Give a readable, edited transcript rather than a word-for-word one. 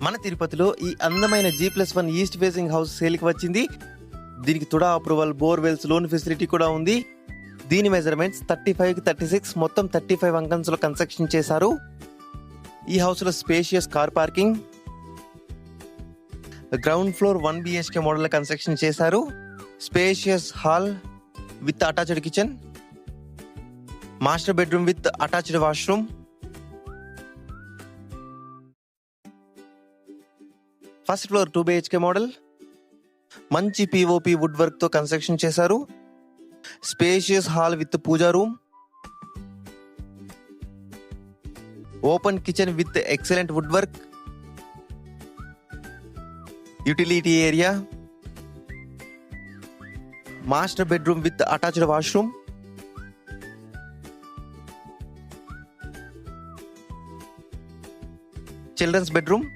మన తిరుపతిలో ఈ అందమైన G+1 ఈస్ట్ ఫేసింగ్ హౌస్ సేల్కి వచ్చింది. దీనికి TUDA approval, borewells, loan facility కూడా ఉంది. దీని మెజర్మెంట్స్ 35-36 మొత్తం 35 అంకన్స్ లో కన్స్ట్రక్షన్ చేశారు. ఈ హౌస్ లో spacious car parking, ground floor 1 BHK model construction చేశారు. Spacious hall with attached kitchen, master bedroom with attached washroom. First floor 2 BHK model, మంచి POP వుడ్ వర్క్ తో కన్స్ట్రక్షన్ చేశారు. Spacious hall with puja room, open kitchen with excellent wood work, utility area, master bedroom with attached washroom. Children's bedroom,